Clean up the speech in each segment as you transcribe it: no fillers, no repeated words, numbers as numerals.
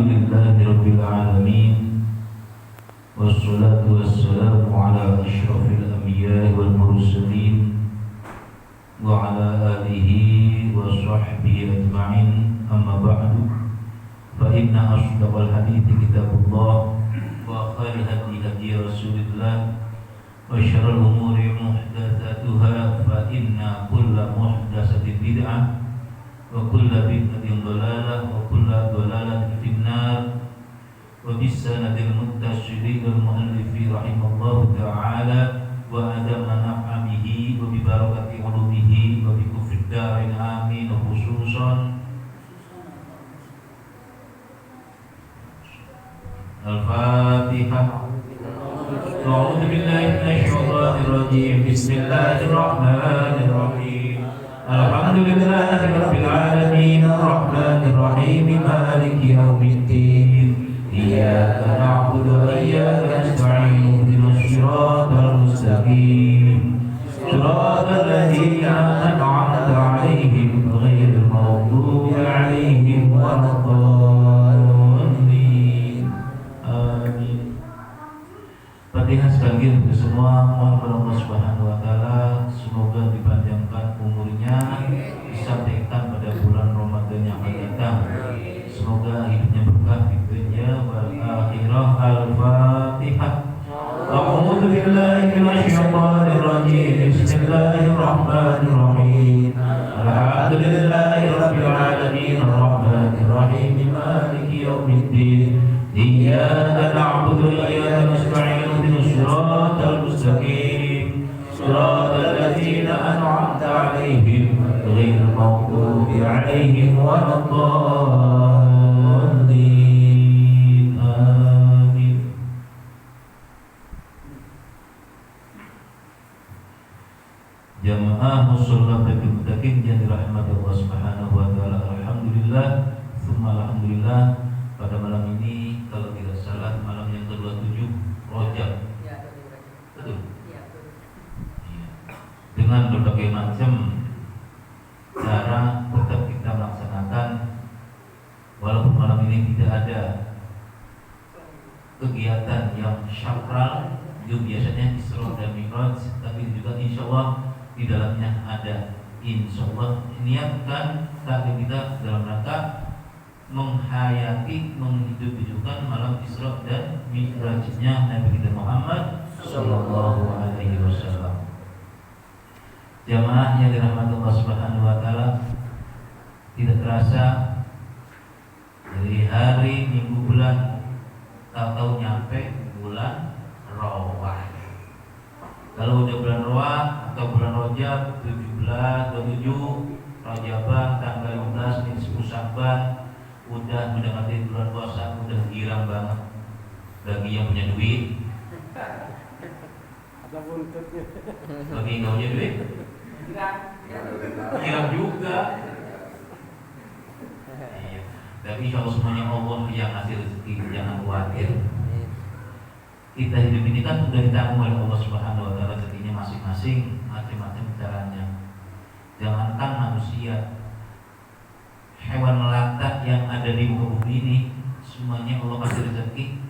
Alhamdulillahi Rabbil Alamin, wassalatu wassalamu ala ashrafil anbiya'i wal mursalin wa ala alihi wa sahbihi ajma'in. Amma ba'du, fa inna ashdaqal hadithi kitabullah wa khairul hadi hadi Rasulillah wa syarrul umuri muhdatsatuha fa inna kulla muhdatsatin bid'ah wa kulla bid'atin dhalalah wa kulla dhalalatin finnar. Wa bisanadil muttasyidil muallifi rahimallahu ta'ala wa adama naf'amihi wa bi barakati ulumihi wa bi kufrid darin amin. Khususan Al-Fatihah. A'udzu billahi minasy syaithanir rajim. Bismillahirrahmanirrahim. Alhamdulillahi rabbil alamin, arrahmanir rahim, maliki yaumiddin. Iyyaka na'budu wa iyyaka nasta'in. Ihdinas siratal mustaqim. Shiratal ladzina an'amta 'alaihim ghairil maghdubi 'alaihim waladdallin. Amin. Fatihah sekali untuk semua. Mohon kepada Allah Subhanahu wa taala semoga dipanjangkan umurnya, disampaikan pada bulan Ramadan yang akan datang. Semoga hidupnya berkah di dunia wal akhirah. Al-Fatihah. A'udzu billahi minasy syaithanir rajim. Bismillahirrahmanirrahim. Alhamdulillahi rabbil alamin, arrahmanir rahim, maliki yaumiddin. Iyyaka na'budu wa iyyaka nasta'in. Ihdinas siratal mustaqim. Shiratal ladzina an'amta 'alaihim ghairil maghdubi 'alaihim waladdallin. Amin. Jamaah musalla bagi muttaqin yang dirahmati Allah Subhanahu wa taala. Alhamdulillah, tsumma alhamdulillah. Pada malam ini kalau tidak salah malam yang ke-27 Rajab. Ya, betul. Ya, betul. Dengan berbagai macam cara tetap kita melaksanakan, walaupun malam ini tidak ada kegiatan yang syakral, itu biasanya Isra dan Mi'raj, tapi juga insya Allah di dalamnya ada. Insya Allah niatkan taklim kita dalam rangka menghayati, menghidup-hidupkan malam Isra dan Mi'rajnya Nabi kita Muhammad sallallahu alaihi wasallam. Jamaah yang dirahmati Allah Subhanahu wa taala, tidak terasa dari hari, minggu, bulan, tahu-tahu nyampe bulan Rawah. Kalau udah bulan Rawah atau bulan Rajab 17, 27 Rajabah tanggal 15 nisfu Sya'ban, udah mendekati bulan puasa, udah girang banget. Bagi yang punya duit, ada buntutnya. bagi yang punya duit, girang juga. Iya. Tapi insya Allah semuanya Allah yang ngasih rezeki, jangan khawatir. Kita hidup ini kan sudah ditanggung oleh Allah Subhanahu wa taala, rezekinya masing-masing, macam-macam caranya. Jangankan manusia, hewan melata yang ada di muka bumi ini semuanya Allah kasih rezeki.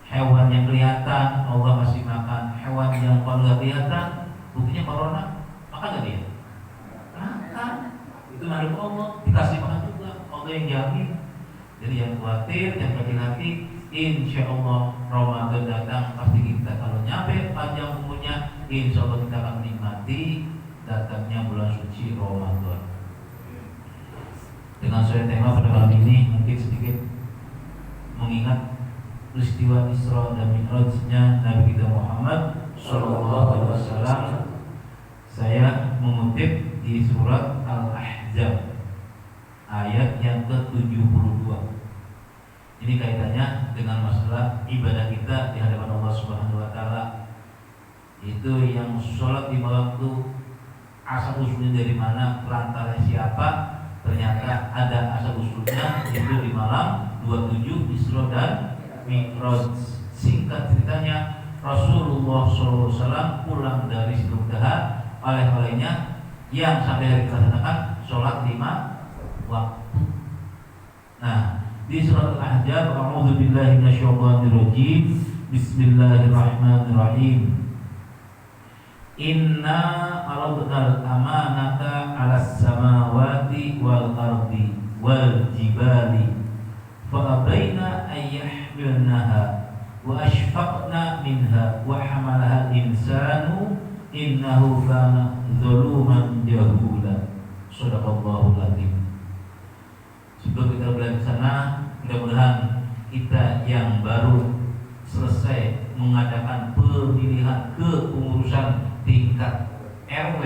Hewan yang kelihatan Allah kasih makan, hewan yang kalau nggak kelihatan, buktinya corona, makan nggak dia? Makan. Itu makhluk Allah, dikasih makan juga, Allah yang jamin. Jadi yang khawatir, yang hati-hati, insya Allah Ramadan datang pasti kita kalau nyampe panjang umurnya, insya Allah kita akan menikmati datangnya bulan suci Ramadan. Dengan saya tema pada malam ini mungkin sedikit mengingat peristiwa Isra dan Mi'rajnya Nabi kita Muhammad sallallahu alaihi wasallam. Saya mengutip di surat Al-Ahzab ayat yang ke-72. Ini kaitannya dengan masalah ibadah kita di hadapan Allah Subhanahu wa taala. Itu yang sholat di malam itu asal usulnya dari mana, perantara siapa? Ternyata ada asal usulnya, itu di malam 27 Isra dan Mi'raj. Singkat ceritanya, Rasulullah SAW pulang dari Sidratul Muntaha, oleh-olehnya yang sampai hari dilaksanakan sholat 5 waktu. Nah, Di surat Al-Ahzab, a'udzubillahi minasyaitonirrajim. Bismillahirrahmanirrahim. Inna aradnal amanata 'alas samawati wal ardi wal jibali fa abaina ay yahmilnaha wa ashfaqna minha wa hamalaha al-insanu innahu kana zaluman jahula. Shadaqallahul azim. Sebelum kita belajar sana, mudah-mudahan kita yang baru selesai mengadakan pemilihan kepengurusan tingkat RW,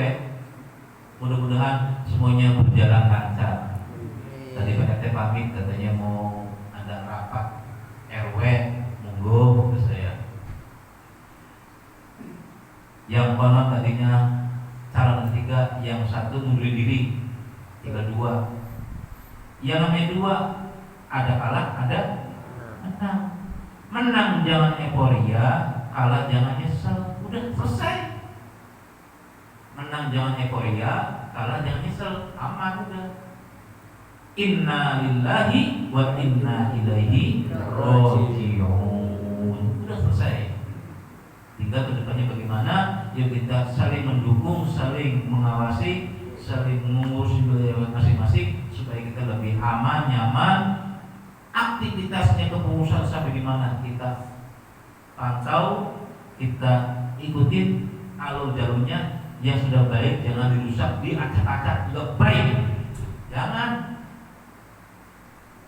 mudah-mudahan semuanya berjalan lancar. Tadi Pak RT pamit katanya mau ada rapat RW, monggo ke saya. Yang konon tadinya calon ketiga, yang satu mundur diri, tinggal 2. Yang namanya 2 ada kalah, ada menang. Menang jangan euforia, kalah jangan nyesel. Udah selesai. Menang jangan euforia, kalah jangan nyesel. Aman udah. Inna lillahi wa inna ilaihi raji'un. Udah selesai. Tinggal kedepannya bagaimana? Ya kita saling mendukung, saling mengawasi, saling mengurus wilayah masing-masing supaya kita lebih aman, nyaman. Aktivitasnya kepengurusan sampai di mana kita pantau, kita ikutin alur jalurnya. Yang sudah baik jangan dirusak, diacak-acak juga baik. Jangan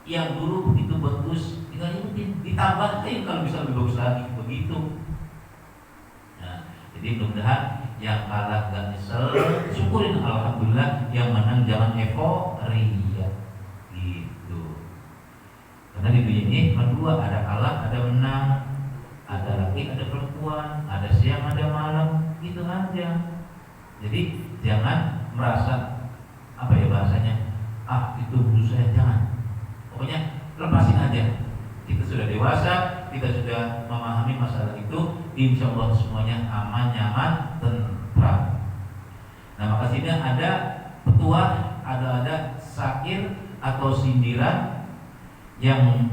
yang dulu begitu bagus tinggal ikutin, ditambahin kalau bisa lebih bagus lagi, begitu. Nah, jadi mudah-mudahan yang kalah gak nyesel, syukurin alhamdulillah. Yang menang jangan euforia, gitu. Karena di dunia ini kedua ada kalah, ada menang, ada laki, ada perempuan, ada siang, ada malam, gitu aja. Jadi jangan merasa apa ya bahasanya, itu musuh saya, jangan. Pokoknya lepasin aja. Kita sudah dewasa, kita sudah memahami masalah itu. Insya Allah semuanya aman, nyaman, tentram. Nah, maka sini ada petuah, ada syair atau sindiran yang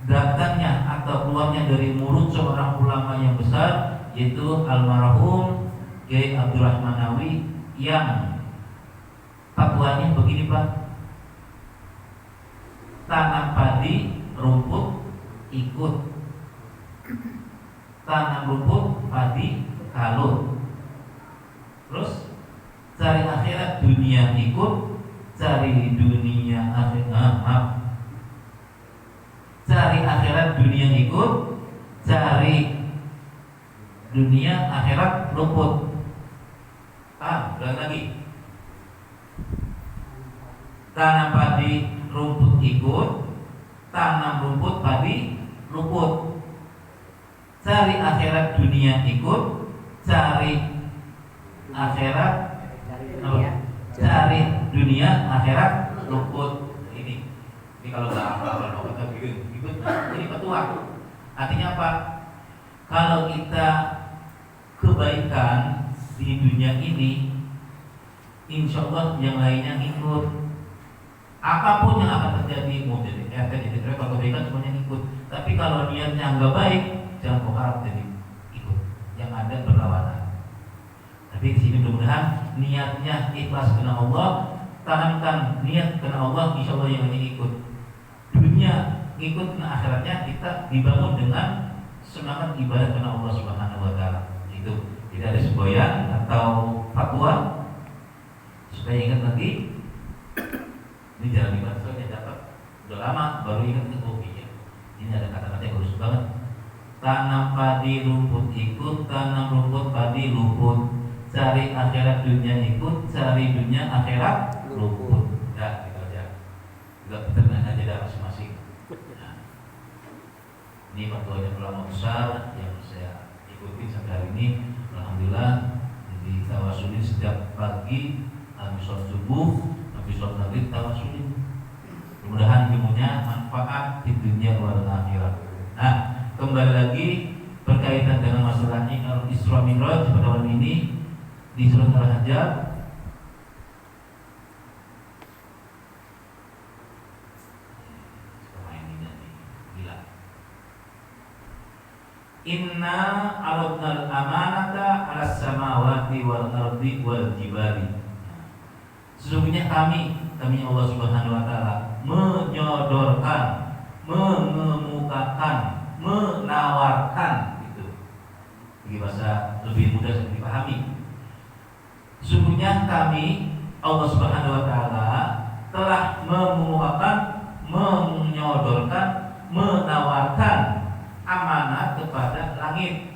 datangnya atau keluarnya dari mulut seorang ulama yang besar, yaitu almarhum Kiai Abdurrahman Nawawi, yang fatwanya begini Pak: tanam padi rumput ikut, tanam rumput padi kalut. Terus cari akhirat dunia ikut, cari dunia akhirat cari akhirat dunia ikut, cari dunia akhirat luput. Ulang lagi. Tanam padi rumput ikut, tanam rumput padi luput. Cari akhirat dunia ikut, cari akhirat cari dunia akhirat luput. Ini kalau nggak apa-apa kita bikin ikut. Ini petua. Artinya apa? Kalau kita kebaikan di dunia ini, insya Allah yang lainnya ikut. Apapun yang akan terjadi, mau jadi RT, jadi TRW, kalau kebaikan semuanya ikut. Tapi kalau niatnya nggak baik, jangan kau harap jadi ikut. Yang ada berlawanan. Tapi di sini mudah-mudahan niatnya ikhlas karena Allah, tanamkan niat karena Allah, insya Allah yang lainnya ikut. Dunia ikut, karena akhiratnya kita dibangun dengan semangat ibadah karena Allah Subhanahu Wa Taala. Itu tidak ada semboyan atau fatwa. Supaya ingat lagi, ini jangan dibaca, soalnya dapat udah lama baru ingat itu. Ini ada kata-kata yang bagus banget. Tanam padi rumput ikut, tanam rumput padi luput. Cari akhirat dunia ikut, cari dunia akhirat luput. Ya, gitu aja. Juga peternak aja dah masing-masing. Nah, ini fatwanya ulama besar yang saya ikuti sampai hari ini. Alhamdulillah, jadi tawasulin setiap pagi, habis sholat subuh, habis sholat maghrib tawasulin. Mudah-mudahan ilmunya manfaat di dunia wal akhirat. Nah, kembali lagi berkaitan dengan masalah Isra Mi'raj pada malam ini di surat Al-Ahzab. Inna aradnal amanata 'alas samawati wal ardi wal jibali. Sesungguhnya kami Allah Subhanahu wa taala menyodorkan, mengemukakan, menawarkan itu. Bagi bahasa lebih mudah bisa dipahami. Sesungguhnya kami Allah Subhanahu wa taala telah mengemukakan, menyodorkan, menawarkan amanat kepada langit,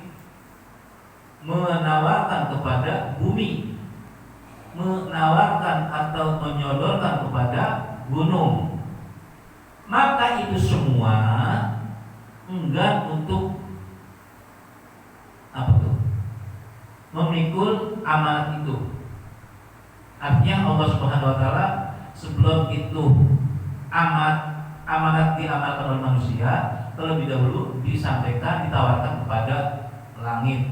menawarkan kepada bumi, menawarkan atau menyodorkan kepada gunung. Maka itu semua enggan untuk apa tuh? Memikul amanat itu. Artinya Allah Subhanahu wa taala sebelum itu amanat diamalkan oleh manusia, terlebih dahulu disampaikan, ditawarkan kepada langit.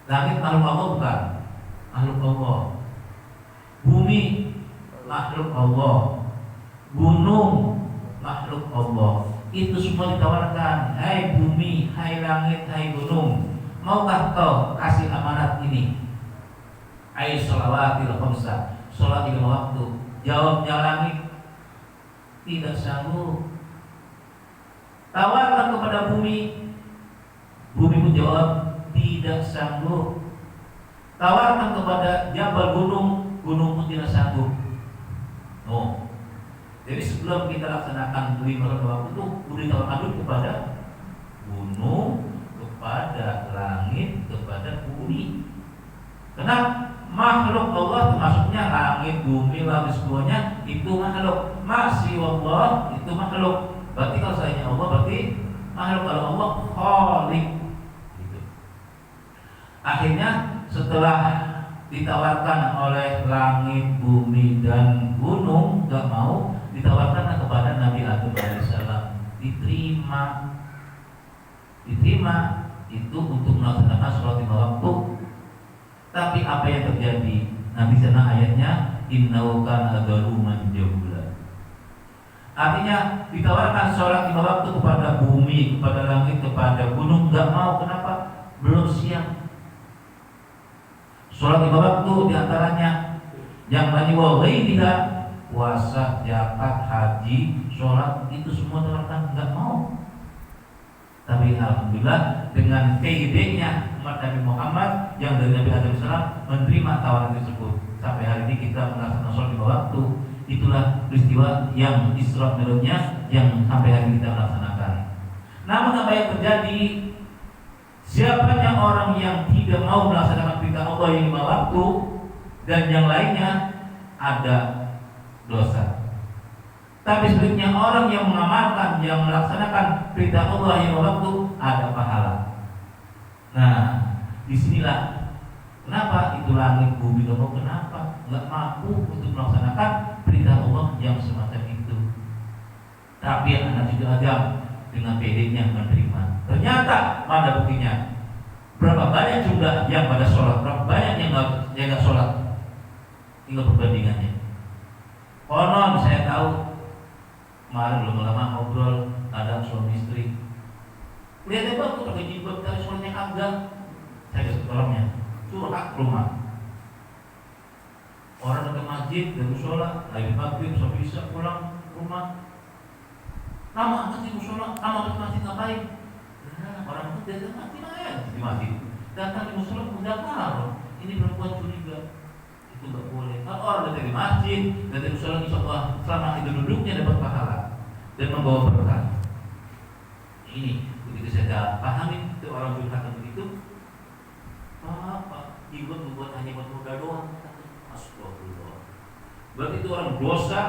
Langit makhluk Allah bukan? Makhluk Allah. Bumi makhluk Allah, gunung makhluk Allah. Itu semua ditawarkan. Hai bumi, hai langit, hai gunung, maukah kau kasih amanat ini? Hai sholawatil khamsah, sholat 5 waktu. Jawabnya langit, tidak sanggup. Tawarkan kepada bumi, bumi pun jawab tidak sanggup. Tawarkan kepada jabal gunung, gunung pun tidak sanggup. Oh, jadi sebelum kita laksanakan 5 waktu itu, udah ditawarkan dulu kepada gunung, kepada langit, kepada bumi. Karena makhluk Allah termasuknya langit, bumi, langit semuanya itu makhluk. Masih Allah itu makhluk. Berarti kalau saya Allah berarti makhluk. Kalau Allah khaliq. Gitu. Akhirnya setelah ditawarkan oleh langit, bumi, dan gunung, gak mau, ditawarkan kepada Nabi Adam alaihissalam. Diterima itu untuk melaksanakan sholat 5 waktu. Tapi apa yang terjadi? Nanti sana ayatnya innahu kana zaluman jahula. Artinya ditawarkan sholat 5 waktu kepada bumi, kepada langit, kepada gunung, gak mau. Kenapa? Belum siap. Sholat 5 waktu diantaranya yang lain wa ghairiha, puasa, zakat, haji, sholat, itu semua ditawarkan, nggak mau. Tapi alhamdulillah dengan keidenya umat Nabi Muhammad yang dari Nabi Adam SAW menerima tawaran tersebut. Sampai hari ini kita melaksanakan sholat 5 waktu. Itulah peristiwa yang Isra Mi'rajnya yang sampai hari ini kita melaksanakan. Namun apa yang terjadi? Siapanya orang yang tidak mau melaksanakan perintah Allah yang 5 waktu dan yang lainnya ada dosa. Tapi sebaliknya orang yang mengamalkan, yang melaksanakan perintah Allah yang 5 waktu ada pahala. Nah, disinilah kenapa itu langit, bumi, dan kenapa nggak mampu untuk melaksanakan perintah Allah yang semacam itu. Tapi anak cucu Adam dengan pedenya menerima. Ternyata mana buktinya? Berapa banyak jumlah yang pada sholat, berapa banyak yang nggak sholat? Tinggal perbandingannya. Konon saya tahu kemarin belum lama ngobrol ada suami istri. Lihatnya bagus pakai jilbab, tapi sholatnya kagak. Saya kasih tolongnya, curhat rumah. Orang ke masjid dan sholat, lagi maghrib sampai bisa pulang rumah. Lama amat di musola, lama ke masjid ngapain? Nah, orang itu datang mati aja di masjid. Datang di musola udah tahu. Ini perempuan curiga. Itu nggak boleh. Kalau orang datang di masjid, datang di musola, insya Allah selama itu duduknya dapat pahala dan membawa berkah. Ini begitu saya pahami itu orang berkata begitu. Apa? Ibu membuat hanya buat modal doang. Astagfirullah. Berarti itu orang dosa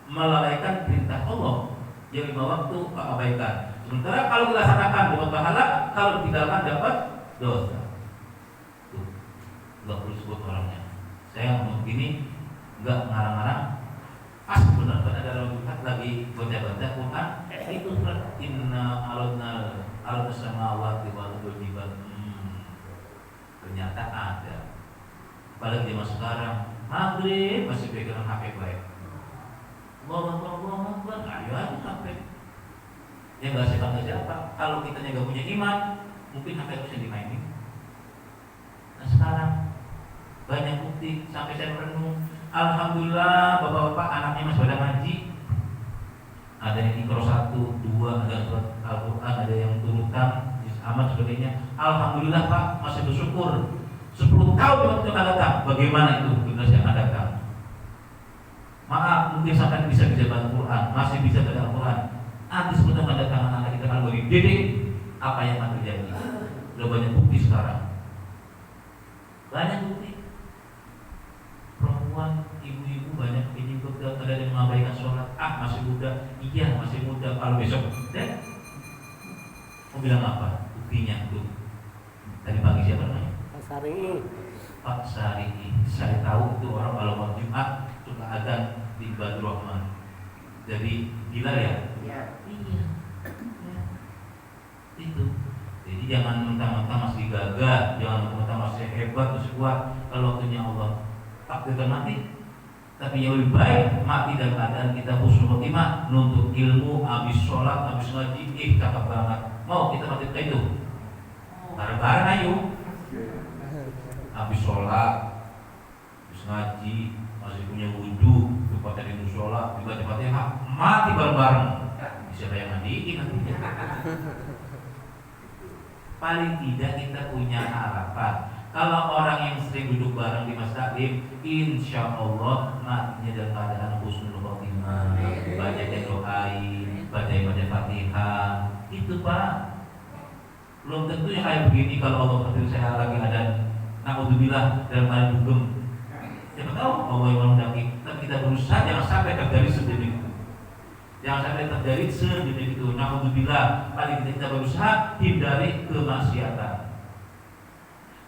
melalaikan perintah Allah. Yang 5 waktu abaikan. Sementara kalau dilaksanakan dapat pahala, kalau ditinggalkan dapat dosa. Tuh, nggak perlu sebut orangnya. Saya ngomong begini, nggak ngarang-ngarang. Pas benar kan ada orang Jumat lagi baca-baca Quran. Itu surat Inna aladna samawati wal ardi. Ternyata ada. Apalagi zaman sekarang, maghrib masih pegang HP baik. Allah Akbar, ayo aja sampai. Ya nggak siapa. Kalau kita nggak punya iman, mungkin HP bisa dimainin. Nah sekarang banyak bukti sampai saya merenung. Alhamdulillah bapak-bapak anaknya masih pada ngaji. Ada yang Iqra 1, 2, ada surat Al-Quran, ada yang turutan, amat sebagainya. Alhamdulillah Pak, masih bersyukur. 10 tahun yang akan datang, bagaimana itu generasi yang akan datang? Maaf, mungkin sampai bisa baca Al-Quran, masih bisa baca Al-Quran. Nanti 10 tahun akan datang anak kita kalau dididik, apa yang akan terjadi? Sudah banyak bukti sekarang. Banyak bukti. Perempuan, ibu-ibu banyak ini juga ada yang mengabaikan sholat. Masih muda, iya masih muda. Kalau besok, mau bilang apa? Buktinya tuh. Tadi pagi siapa namanya? Pak Sari. Saya tahu itu orang kalau mau Jumat suka ada di Badrul Rahman. Jadi gila ya? Iya. Itu. Jadi jangan mentang-mentang masih gagah, jangan mentang-mentang masih hebat, masih kuat. Kalau waktunya Allah takdirkan mati, tapi yang lebih baik mati dalam keadaan kita husnul khotimah, nuntut ilmu, habis sholat, habis ngaji, cakep banget. Mau kita mati kayak itu? Bareng-bareng ayo. Habis sholat, habis ngaji, masih punya wudhu, lupa dari musola, dibaca Fatihah, mati bareng-bareng. Siapa yang mandiin nantinya? Paling tidak kita punya harapan. Kalau orang yang sering duduk bareng di Mas Taklim, insya Allah matinya dalam keadaan husnul khotimah, baca doain, baca Fatihah, itu Pak. Belum tentu yang kayak begini kalau Allah berkati saya lagi ada naudzubillah dalam keadaan dugem. Siapa tahu Allah yang menghendaki, tapi kita berusaha jangan sampai terjadi sedemikian itu. Jangan sampai terjadi sedemikian itu. Naudzubillah, paling kita berusaha hindari kemaksiatan.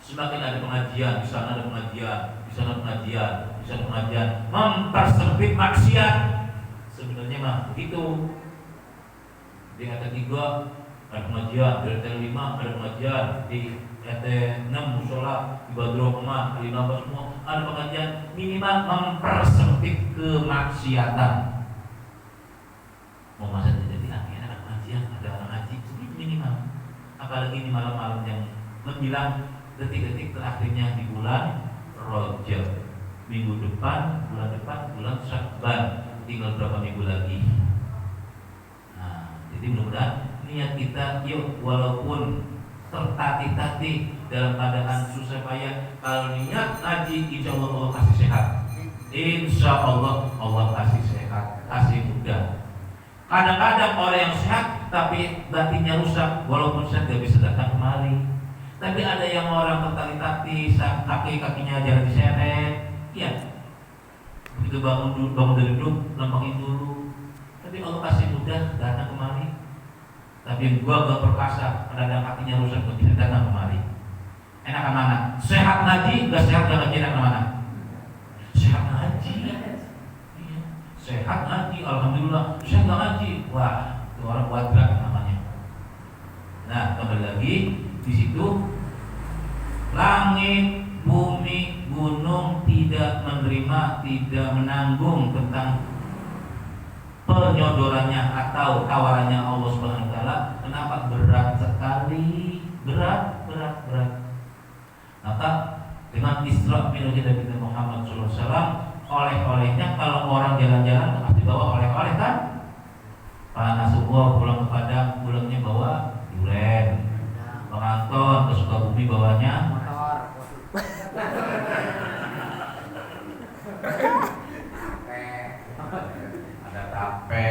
Semakin ada pengajian, di sana ada pengajian, di sana pengajian, di sana pengajian, mempersempit maksiat. Sebenarnya mah begitu. Di RT 3 ada pengajian, di RT 5 ada pengajian, di RT 6 musola, di Badrul Rahman, di 15 semua ada pengajian. Minimal mempersempit kemaksiatan. Mau masa terjadi akhirnya ada pengajian, ada orang ngaji, itu minimal. Apalagi di malam-malam yang menjelang detik-detik terakhirnya di bulan Rajab, minggu depan, bulan Syakban, tinggal berapa minggu lagi. Nah, jadi mudah-mudahan niat kita, yuk walaupun tertati-tati dalam keadaan susah payah, kalau niat ngaji, insya Allah Allah kasih sehat. Insya Allah Allah kasih sehat, kasih mudah. Kadang-kadang orang yang sehat tapi batinnya rusak, walaupun sehat gak bisa datang kemari. Tapi ada yang orang tertati-tati, kaki-kakinya jangan diseret, iya. Begitu bangun dari duduk, lempengin dulu. Tapi Allah kasih mudah datang kemari. Tapi yang gua perkasa, kadang kakinya rusak, gak bisa datang kemari. Enakan mana? Sehat ngaji, gak sehat gak ngaji, enakan mana? Sehat ngaji. Iya. Sehat ngaji, alhamdulillah. Sehat gak ngaji, wah itu orang wadrak namanya. Nah kembali lagi. Di situ langit, bumi, gunung tidak menerima, tidak menanggung tentang penyodorannya atau tawarannya Allah Subhanahu wa taala. Kenapa? Berat sekali, berat. Maka dengan Isra Mi'raj Nabi Muhammad SAW, oleh-olehnya kalau orang jalan-jalan pasti bawa oleh-oleh kan? Pak Nasrullah pulang ke Padang, pulangnya bawa durian. Bang Anton ke Sukabumi bawanya motor. Ada tape,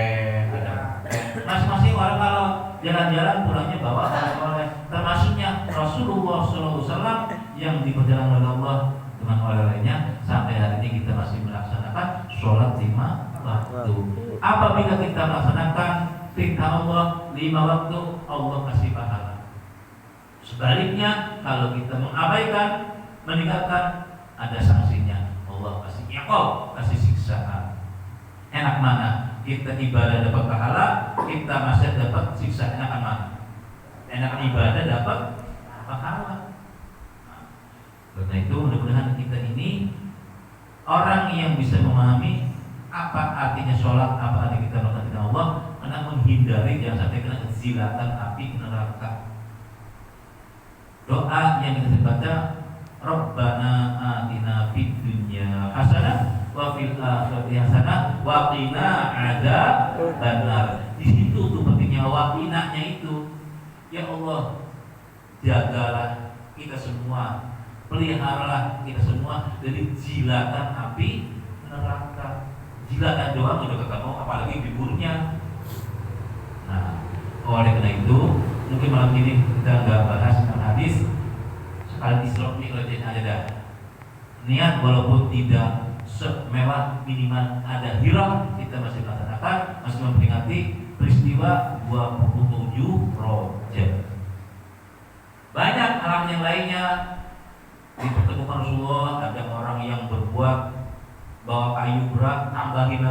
ada masing-masing orang kalau jalan-jalan pulangnya bawa oleh-oleh. Termasuknya Rasulullah SAW yang diperjalan oleh Allah dengan oleh-olehnya. Sampai hari ini kita masih melaksanakan sholat 5 waktu. Apabila kita melaksanakan perintah Allah 5 waktu, Allah kasih pahala. Sebaliknya kalau kita mengabaikan, meninggalkan, ada sanksinya. Allah kasih iqab, kasih siksaan. Enak mana? Kita ibadah dapat pahala, kita masih dapat siksa. Enakan mana? Enak ibadah dapat pahala. Karena itu mudah-mudahan kita ini orang yang bisa memahami apa artinya sholat, apa artinya kita melakukan Allah, karena menghindari jangan sampai kena zilatan api neraka. Doa yang kita baca, Rabbana atina fid dunya hasanah wa fil akhirati hasanah wa qina adzabannar. Di situ tuh pentingnya waqinanya itu. Ya Allah, jagalah kita semua, peliharalah kita semua dari jilatan api neraka. Jilatan doang udah kagak mau, apalagi biburnya. Nah, oleh karena itu mungkin malam ini kita nggak bahas tentang hadis, sekali Isra Mi'raj aja dah. Niat walaupun tidak semewah, minimal ada hirah, kita masih melaksanakan, masih memperingati peristiwa 27 Rajab. Banyak hal yang lainnya dipertemukan Rasulullah. Ada orang yang berbuat bawa kayu berat, tambahin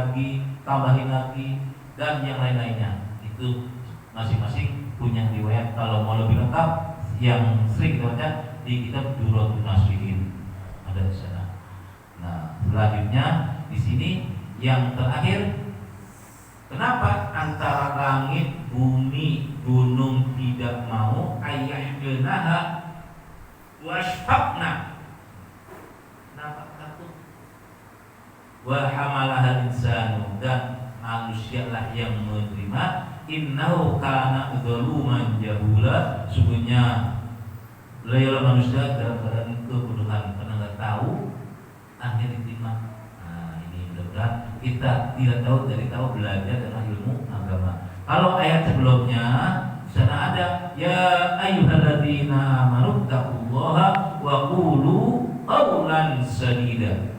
lagi, dan yang lain-lainnya. Itu masing-masing punya riwayat. Kalau mau lebih lengkap, yang sering kita baca di kitab Duratul Nasihin ada di sana. Nah, selanjutnya di sini yang terakhir, kenapa antara langit, bumi, gunung tidak mau ayyahnaha washfaqna? Kenapa takut? Wa hamalaha insanu, dan manusialah yang menerima. Innahu kana zaluman jahula, sungguhnya beliau manusia dalam keadaan kebodohan, karena nggak tahu akhir diterima. Nah, ini mudah-mudahan kita tidak tahu dari tahu, belajar dalam ilmu agama. Kalau ayat sebelumnya di sana ada ya ayyuhalladzina amanu taqullaha wa qulu qawlan sadida.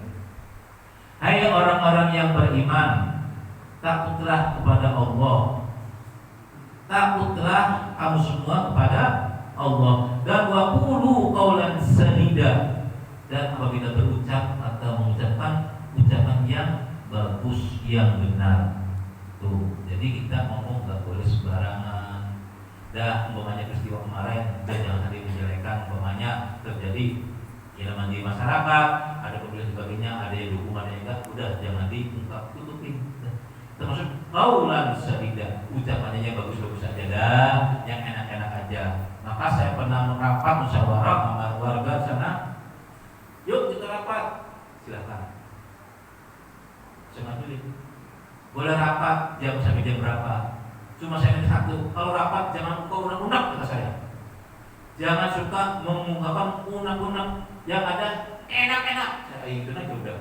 Hai orang-orang yang beriman, takutlah kepada Allah. Takutlah kamu semua kepada Allah, dan wa qulu qawlan sadida, dan apabila berucap atau mengucapkan ucapan yang bagus, yang benar. Tuh, jadi kita ngomong nggak boleh sembarangan. Dah, umpamanya peristiwa kemarin, jangan ada yang menjelekan. Umpamanya terjadi di masyarakat, ada pembelian sebagainya, ada yang dukung, ada yang enggak, udah jangan diungkap, tutupin. Termasuk qaulan sadida, ucapannya yang bagus-bagus aja dah, yang enak-enak aja. Maka saya pernah merapat musyawarah sama warga sana. Yuk kita rapat, silakan. Saya pilih. Boleh rapat jam sampai jam berapa? Cuma saya minta satu, kalau rapat jangan kau unak-unak, kata saya. Jangan suka mengungkapkan unak-unak, yang ada enak-enak. Saya itu aja udah.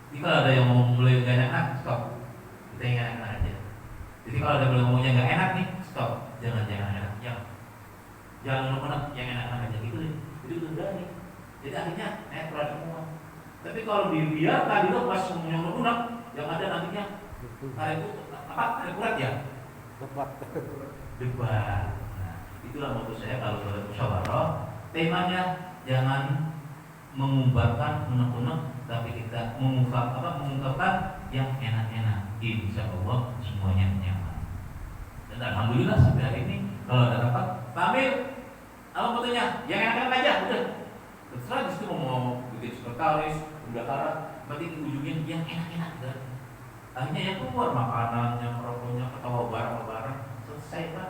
Jadi kalau ada yang mau mulai gak enak, stop. Kita yang enak aja. Jadi kalau ada yang ngomongnya gak enak nih, stop. Jangan enak. Jangan unak-unak, yang enak aja gitu deh. Jadi udah nih. Jadi akhirnya netral semua. Tapi kalau dibiarkan itu pas semuanya unak-unak, yang ada nantinya tarik urat ya? Debat. Nah, itulah maksud saya kalau pada musyawarah, temanya jangan mengumbarkan unek-unek, tapi kita mengungkapkan yang enak-enak. Insya Allah semuanya nyaman. Dan alhamdulillah sampai hari ini kalau ada rapat, Pak Amir, apa fotonya? Yang enak-enak aja, udah. Terserah di situ mau bikin sekretaris, pembakaran, berarti ujungnya yang enak-enak kan. Akhirnya yang keluar makanannya, rokoknya, ketawa bareng-bareng, selesai Pak.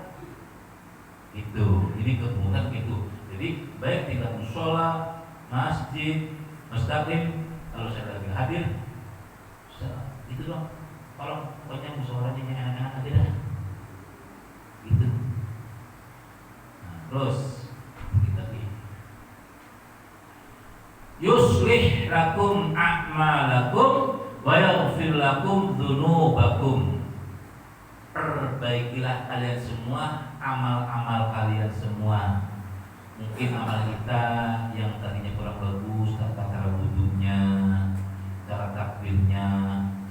Itu, ini kemudian itu. Jadi baik tingkat musola, masjid, mustaqim, kalau saya lagi hadir, itu dong. Kalau pokoknya musyawarahnya yang enak-enak aja dah. Gitu. Nah, terus kita yuslih lakum a'malakum wa yaghfir lakum dzunubakum. Perbaikilah kalian semua amal-amal kalian semua. Mungkin amal kita yang tadinya kurang bagus, tata cara wudunya, cara takbirnya,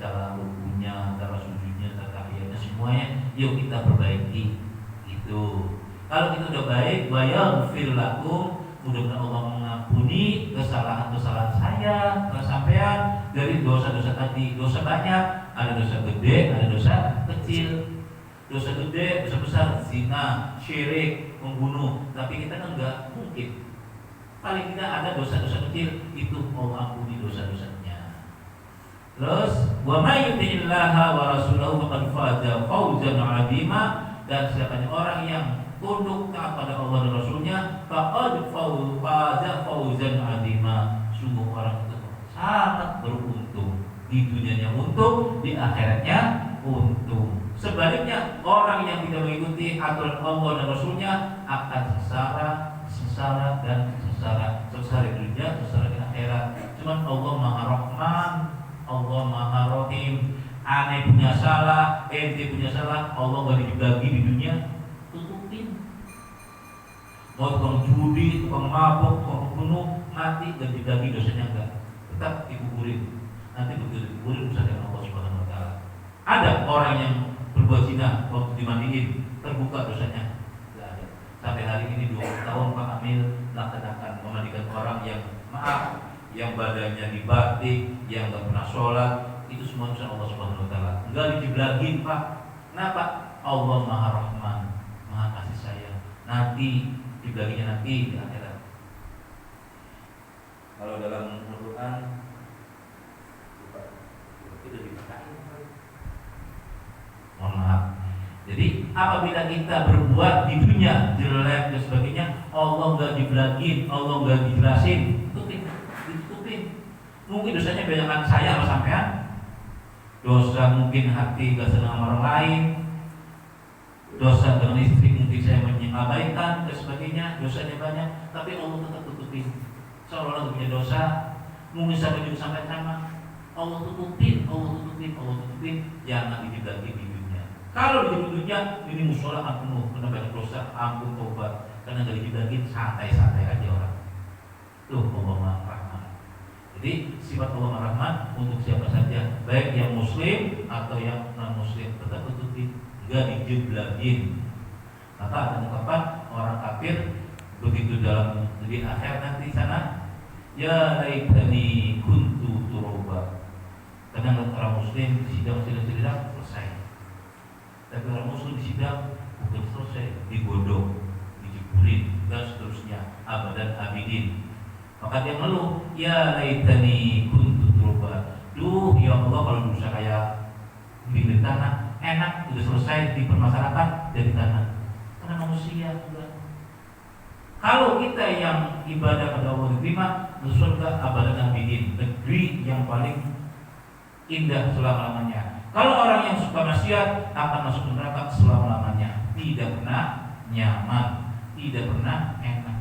cara rukunya, cara sujudnya, cara tahiyatnya, semuanya yuk kita perbaiki. Itu. Kalau kita udah baik, wa yaghfir lakum, mudah-mudahan Allah mengampuni kesalahan-kesalahan saya, sampean dari dosa-dosa tadi. Dosa banyak, ada dosa gede, ada dosa kecil. Dosa gede, dosa besar, zina, syirik, membunuh. Tapi kita kan nggak mungkin. Paling tidak ada dosa-dosa kecil, itu Allah ampuni dosa-dosanya. Terus, wa may yuti'illaha wa rasulahu faqad faza fawzan 'azima, dan siapanya orang yang tunduk taat pada Allah dan Rasulnya, faqad faza fawzan azima. Sungguh orang itu sangat beruntung, di dunianya untung, di akhiratnya untung. Sebaliknya orang yang tidak mengikuti aturan Allah dan Rasulnya akan sengsara dan sengsara di dunia, sengsara di akhirat. Cuman Allah Maha Rahman, Allah Maha Rahim. Aneh punya salah, ente punya salah, Allah nggak dibagi di dunia, tutupin. Mau tukang judi, tukang mabuk, tukang bunuh, mati dan dibagi dosanya enggak, tetap dikuburin. Nanti begitu dikuburin urusan dengan Allah Subhanahu Wa Taala. Ada orang yang berbuat zina waktu dimandiin terbuka dosanya, nggak ada. Sampai hari ini 20 tahun Pak Amil laksanakan memandikan orang yang maaf, yang badannya dibatik, yang nggak pernah sholat. Itu semua urusan Allah Subhanahu Wa Taala. Enggak dijiblagin Pak. Kenapa? Allah Maha Rahman, Maha kasih sayang. Nanti diblaginya nanti di akhirat. Kalau dalam Al-Quran itu dipakai. Mohon maaf. Jadi apabila kita berbuat di dunia jelek dan sebagainya, Allah nggak diblagin, Allah nggak dijelasin, ditutupin. Mungkin dosanya bedakan saya sama sampean. Dosa mungkin hati gak senang sama orang lain, dosa dengan istri mungkin saya mengabaikan dan sebagainya, dosanya banyak, tapi Allah tetap tutupin. Seolah-olah punya dosa, mungkin sampai juga sampai sama, Allah tutupin, jangan lagi di dunia. Kalau di dunia ini musola penuh, karena banyak dosa, ampun taubat, karena gak dijibagin, santai-santai aja orang. Tuh Allah Maha Rahman. Jadi sifat Allah Maha Rahman untuk siapa saja, baik yang muslim atau yang non muslim, tetap tutupin, gak dijeblagin. Maka ada ungkapan orang kafir begitu dalam di akhir nanti sana, ya laitani kuntu turaba. Karena orang muslim di sidang selesai, tapi orang muslim di sidang bukan selesai, digodok, dijeburin dan seterusnya abadan abidin. Maka dia ngeluh, ya laitani kuntu turaba. Duh ya Allah, kalau dosa kayak di tanah enak, sudah selesai dipermasalahkan dari tanah. Karena manusia juga. Kalau kita yang ibadah pada Allah diterima, surga abadan abidin, negeri yang paling indah selama-lamanya. Kalau orang yang suka maksiat akan masuk neraka selama-lamanya, tidak pernah nyaman, tidak pernah enak.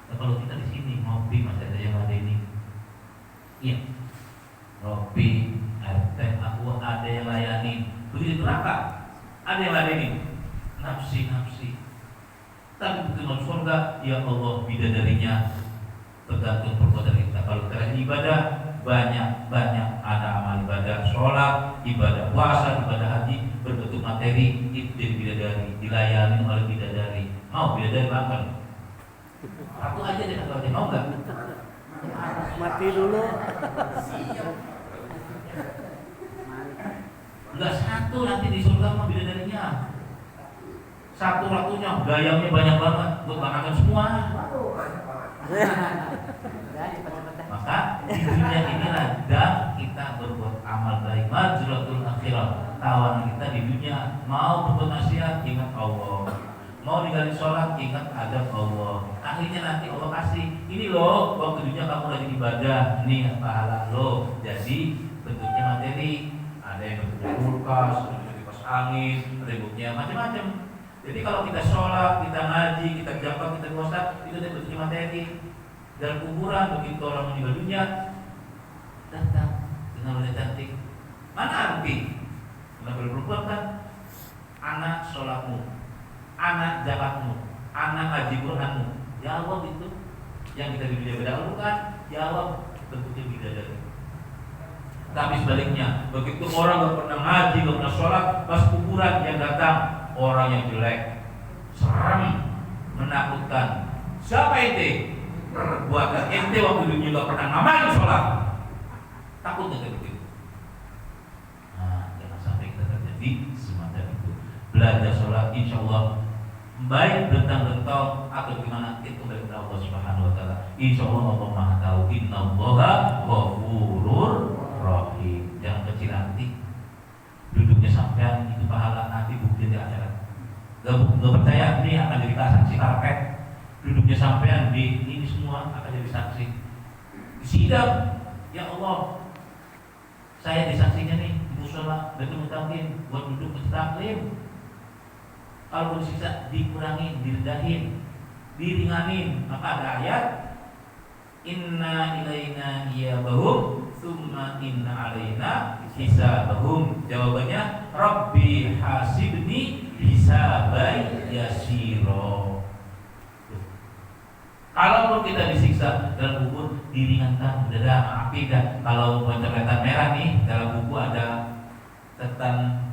Nah, kalau kita di sini ngopi masih ada yang ladeni, iya, ngopi, teh, aku ada yang layani. Begitu neraka, ada yang ladeni, nafsi. Tapi begitu masuk surga, ya Allah bidadarinya tergantung perbuatan kita. Kalau kita ibadah banyak ada amal ibadah, sholat, ibadah puasa, ibadah haji, berbentuk materi, itu jadi bidadari, dilayani oleh bidadari. Mau bidadari makan? Aku aja deh, kalau dia mau nggak? Mati dulu. Enggak satu nanti di surga mah bidadarinya. Satu ratunya, gayanya banyak banget, buat makan semua. Maka di dunia inilah dan kita berbuat amal baik, majratul akhirah. Tawanan kita di dunia, mau berbuat maksiat, ingat Allah. Mau ninggalin sholat, ingat adab Allah. Akhirnya nanti Allah kasih, ini loh, waktu dunia kamu lagi ibadah, nih pahala lo. Jadi bentuknya materi, ada yang bentuknya kulkas, ada yang kipas angin, ada yang bentuknya macam-macam. Jadi kalau kita sholat, kita ngaji, kita jabat, kita puasa, itu bentuknya materi. Dalam kuburan begitu orang meninggal dunia, datang dengan wanita cantik. Mana arti? Kenapa berperempuan kan? Anak sholatmu, anak zakatmu, anak ngaji Quranmu. Jawab itu. Yang kita di dunia berdahulukan, jawab bentuknya bidadari. Tapi sebaliknya, begitu orang gak pernah ngaji, gak pernah sholat, pas kuburan yang datang orang yang jelek, serem, menakutkan. Siapa ente? Perbuatan ente waktu dunia gak pernah ngamalin sholat. Takut gak begitu? Nah, jangan sampai kita terjadi semacam itu. Belajar sholat, insya Allah baik bentang-bentang atau gimana itu dari Allah Subhanahu Wa Taala. Insya Allah Allah Maha tahu. Innallaha ghafurur rahim. Jangan kecil hati. Duduknya sampean itu pahala nanti bukti di akhirat. Gak percaya ini akan jadi saksi karpet. Duduknya sampean di ini semua akan jadi saksi. Sidang, ya Allah, saya disaksinya nih di musola Baitul Mutakin buat duduk taklim. Kalau disiksa dikurangi, direndahin, diringanin. Maka ada ayat inna ilaina iyabahum summa inna alaina hisabahum. Jawabannya Rabbi hasibni hisabai yasiro. Kalau kita disiksa dalam kubur diringankan, udah maafin dah. Kalau pencoretan merah nih dalam buku ada setan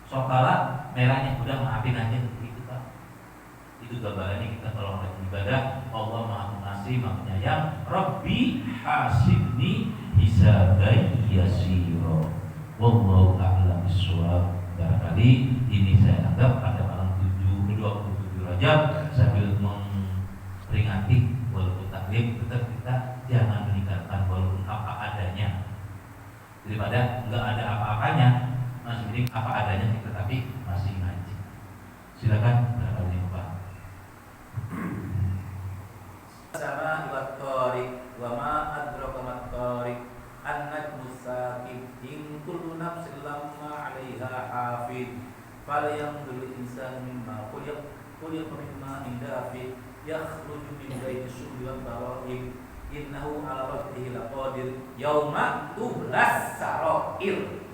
sokala merahnya, udah maafin aja gitu Pak. Itu gambarannya kita kalau rajin ibadah, Allah Maha Pengasih, Maha Penyayang. Rabbi hasibni hisabai yasiro. Wallahu a'lam bishawab. Barangkali ini saya anggap pada malam 27 Rajab sambil memperingati walaupun taklim, tetap kita jangan meninggalkan walaupun apa adanya. Daripada enggak ada apa-apanya, masih mending apa adanya kita tapi masih ngaji. Silakan barangkali Bapak. Sama wa tariq wa ma adraka ma tariq an-najmu saqib in kullu nafsin lamma 'alaiha hafid falyanzur al-insanu mimma khuliqa mimma indafi yakhruju min baiti syubhi wa tara'ib innahu 'ala rabbih laqadir yauma tublas sarair.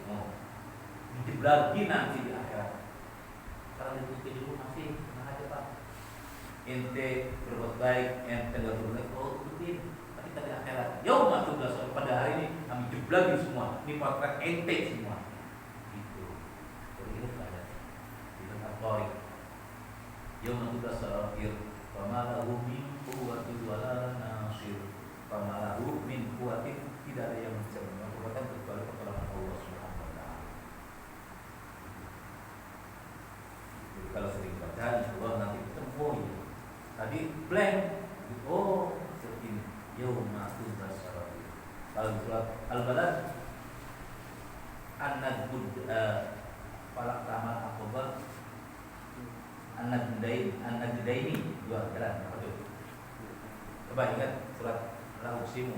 Dibagi nanti di akhirat. Kalau ditutup dulu masih tenang aja Pak. Ente berbuat baik, ente nggak berbuat baik, oh ikutin. Tapi tadi akhirat, yauma tublas sarair. Pada hari ini kami jeblagi semua. Ini potret ente semua. Gitu. Jadi itu ada di tempat Torik. Yauma tublas sarair. Famalahu min quwwatin wala nasir. Famalahu min quwwatin, tidak ada yang bisa melakukan kecuali pertolongan Allah Subhanahu wa taala. Jadi kalau sering baca insyaallah nanti ketemu ya. Tadi blank. Oh, begini. Yauma tublas sarair. Kalau surat Al-Balad an-najmud falak tamal aqbar an-najdaini dua jalan apa tuh? Coba ingat surat Al-Uqsimu.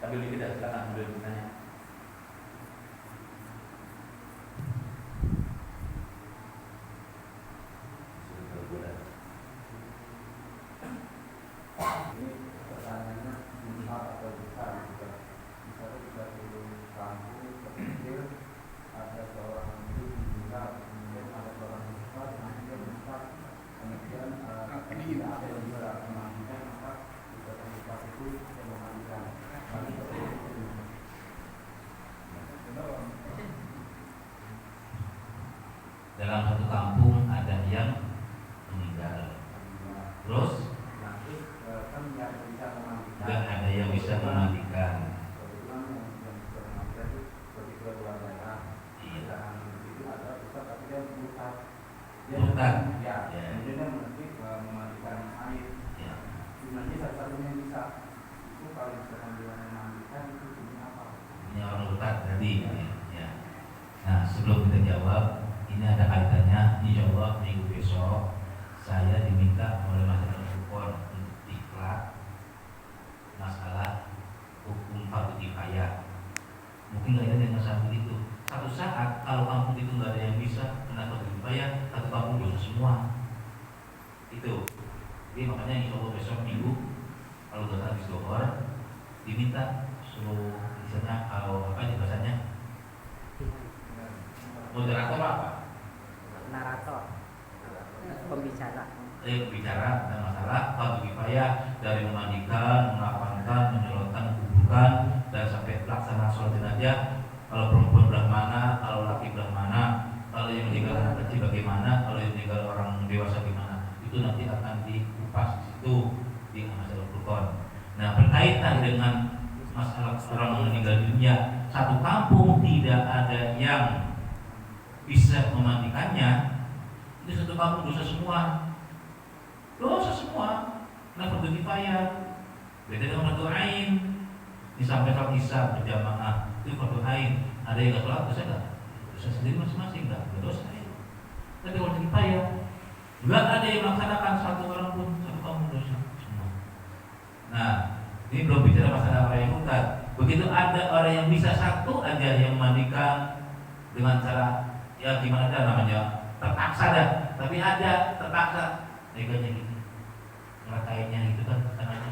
Sambil dilihat silakan sambil ditanya. Ini pertanyaannya besar atau besar juga. Misalnya kita turun kampung kecil, ada seorang ibu meninggal, kemudian ada seorang ustaz, kemudian ustaz, kemudian tidak ada yang bisa memandikan, maka ustaz itu yang memandikan. Lalu seperti itu. Dalam satu kampung ada yang meninggal. Terus Kan nggak bisa memandikan. nggak ada yang bisa memandikan. Kebetulan yang bisa memandikan itu seperti kedua daerah. Iya. Di situ ada ustaz tapi dia murtad. Murtad? Ya. Ya. Kemudian dia mesti memandikan air. Ya. Nanti satu-satunya yang bisa itu kalau misalkan dia memandikan itu ini apa? Ini orang murtad tadi. Ya. Nah, sebelum kita jawab, ini ada kaitannya. Insya Allah minggu besok saya diminta oleh masyarakat Kupon untuk diklat masalah hukum fardu kifayah. Mungkin nggak ada yang masalah begitu. Satu saat kalau kampung itu nggak ada yang bisa kena fardu kifayah, satu kampung dosa semua. Itu. Jadi makanya insya Allah besok minggu kalau udah habis dohor diminta suruh misalnya kalau apa aja bahasanya moderator apa? Narator, pembicara. Bicara tentang masalah fardu kifayah dari memandikan, mengapankan, menyelotkan, menguburkan dan sampai pelaksanaan sholat jenazah. Kalau perempuan belah mana, kalau laki belah mana, kalau yang meninggal anak kecil bagaimana, kalau yang meninggal orang dewasa gimana, itu nanti akan dikupas di situ di masalah Furqan. Nah, berkaitan dengan masalah orang meninggal dunia, satu kampung tidak ada yang bisa memandikannya, itu satu kampung dosa semua. Dosa semua. Nah, fardu kifayah. Beda dengan fardu ain. Disampaikan isya berjamaah itu fardu ain. Ada yang nggak sholat dosa nggak? Dosa sendiri masing-masing nggak? Dosa. Tapi kalau kifayah, nggak ada yang melaksanakan satu orang pun, satu kampung dosa semua. Nah, ini belum bicara masalah orang yang murtad. Begitu ada orang yang bisa satu aja yang memandikan dengan cara ya gimana dah namanya terpaksa dah, tapi ada terpaksa teganya gini, ngelakainya itu kan namanya.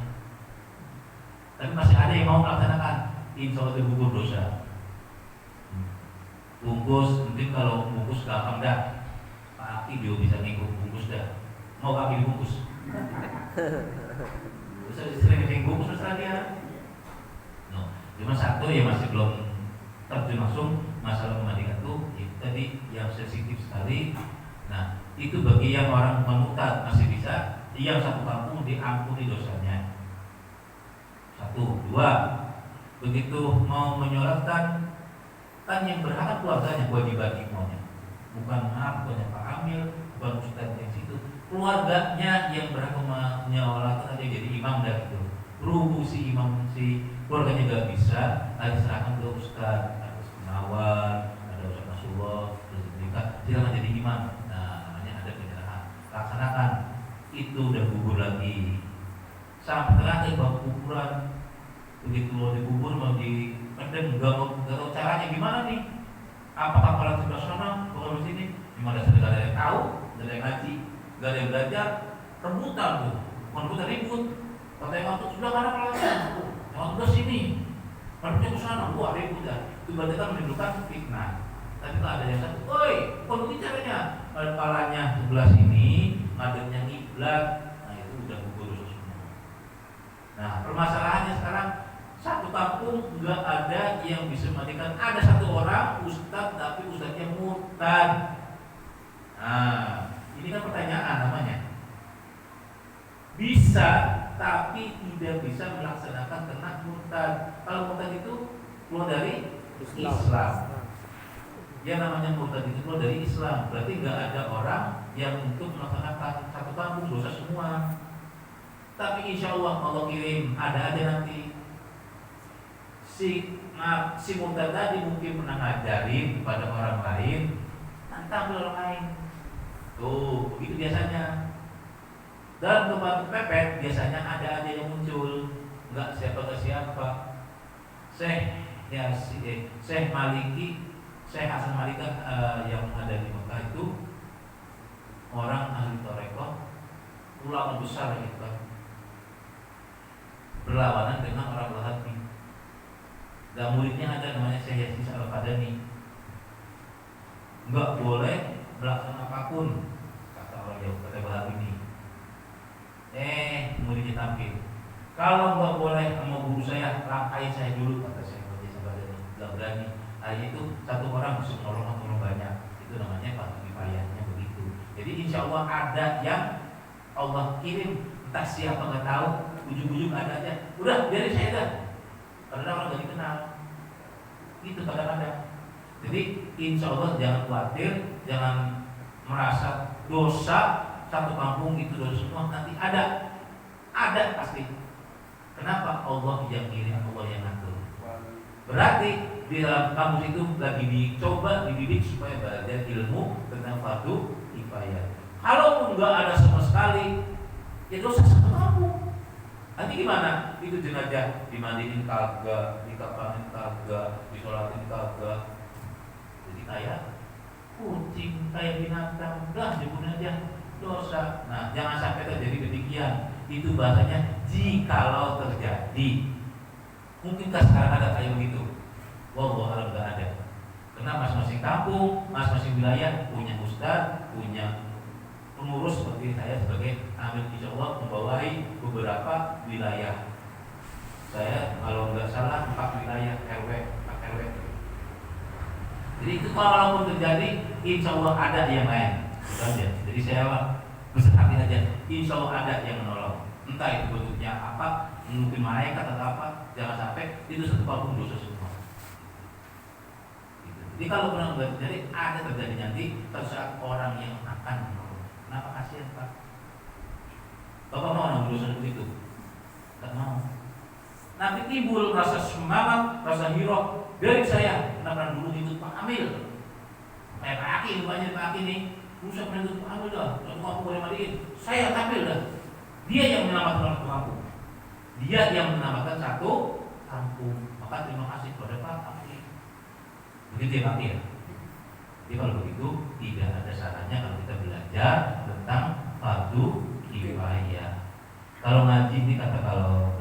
Tapi masih ada yang mau melaksanakan, insya Allah tergugur dosa. Bungkus, mungkin kalau bungkus gampang dah, Pak Aki dia bisa ngikut bungkus dah. Mau kaki dibungkus? Terus sering bungkus terserah dia. No. Cuma satu ya masih belum terjun langsung masalah pemandikan itu tadi yang sensitif sekali. Nah itu bagi yang orang murtad masih bisa, yang satu kampung diampuni dosanya. Satu, dua, begitu mau menyolatkan kan yang berhak keluarganya kewajiban semuanya, bukan bukannya Pak Amil, bukan Ustadz yang situ, keluarganya yang berhak menyolatkan aja jadi imam dan itu. Berhubung si imam si keluarganya gak bisa, ada serahkan ke Ustadz, ada penawar, ada Ustadz Rasulullah, silakan jadi imam. Nah namanya ada penyerahan, laksanakan itu udah gugur lagi. Sampai terakhir bang kuburan, begitu mau dikubur mau di dan nggak tahu caranya gimana nih. Apakah kalau sebelah sana, kalau di sini, gimana? Gak ada yang tahu, gak ada yang ngaji, gak ada yang belajar, rebutan tuh, rebutan ribut. Kata yang waktu sudah mana pelatih, yang waktu ke sini, rebutan ke sana, wah ribut dah. Itu berarti kan menimbulkan fitnah. Tapi kalau ada yang satu, oi, bukan begini caranya. Kepalanya sebelah sini, ngadepnya ngiblat, nah itu udah gugur semua. Nah permasalahannya sekarang, satu kampung nggak ada yang bisa mematikan. Ada satu orang ustadz tapi ustadznya murtad. Nah ini kan pertanyaan namanya. Bisa tapi tidak bisa melaksanakan karena murtad. Kalau murtad itu keluar dari Islam. Yang namanya murtad itu keluar dari Islam. Berarti nggak ada orang yang untuk melaksanakan satu kampung dosa semua. Tapi insya Allah Allah kirim ada aja nanti. Si murtad tadi mungkin pernah ngajarin kepada orang lain, tantang orang lain. Tuh, begitu biasanya. Dalam tempat pepet biasanya ada aja yang muncul, enggak siapa ke siapa. Syekh Maliki, Syekh Hasan Malika yang ada di Mekah itu orang ahli tarekat, ulama besar gitu kan. Berlawanan dengan orang Wahabi. Dan muridnya ada namanya Syekh Yasin Al-Fadani. Enggak boleh melakukan apapun kata orang Jawa, kata Wahabi ini. Muridnya tampil. Kalau enggak boleh sama guru saya, langkai saya dulu kata Syekh Yasin Al-Fadani. Enggak berani. Hari itu satu orang bisa menolong orang banyak. Itu namanya Pak Kifayahnya begitu. Jadi insya Allah ada yang Allah kirim, entah siapa nggak tahu, ujung-ujung ada aja. Udah biarin saya dah. Karena orang gak dikenal. Itu kadang-kadang. Jadi insya Allah jangan khawatir, jangan merasa dosa satu kampung itu dosa semua. Nanti ada pasti. Kenapa? Allah yang kirim, Allah yang ngatur. Berarti di dalam kampus itu lagi dicoba dididik supaya belajar ilmu tentang fardu kifayah. Kalau nggak ada sama sekali, ya dosa satu kampung. Nanti gimana? Itu jenazah dimandiin kagak, dikapanin kagak, disolatin kagak. Jadi kayak kucing, kayak binatang, udah dibunuh aja, dosa. Nah, jangan sampai terjadi demikian. Itu bahasanya jikalau terjadi. Mungkinkah sekarang ada kayak begitu? Wallahu a'lam nggak ada. Karena masing-masing kampung, masing-masing wilayah punya ustaz, punya pengurus seperti saya sebagai amil insya Allah membawahi beberapa wilayah. Saya kalau nggak salah 4 wilayah RW, 4 RW. Jadi itu kalau terjadi, insya Allah ada yang lain. Aja. Jadi saya berhati aja. Insya Allah ada yang menolong. Entah itu bentuknya apa, mungkin malaikat atau apa. Jangan sampai itu satu kampung dosa semua. Gitu. Jadi kalau pernah terjadi, ada terjadi nanti tersaat orang yang akan menolong. Kenapa kasihan Pak? Bapak mau nang dosa begitu? Tak mau. Nanti timbul rasa semangat, rasa hirau dari saya. Kenapa dulu ikut Pak Amil? Kayak Pak Aki, banyak Pak Aki nih. Musa pernah itu ambil dah, satu kampung boleh mandiin. Saya ambil dah. Dia yang menyelamatkan satu kampung. Dia yang menyelamatkan satu kampung. Maka terima kasih kepada Pak Afri. Begitu ya Pak ya. Jadi kalau begitu tidak ada salahnya kalau kita belajar tentang fardu kifayah. Kalau ngaji ini kata kalau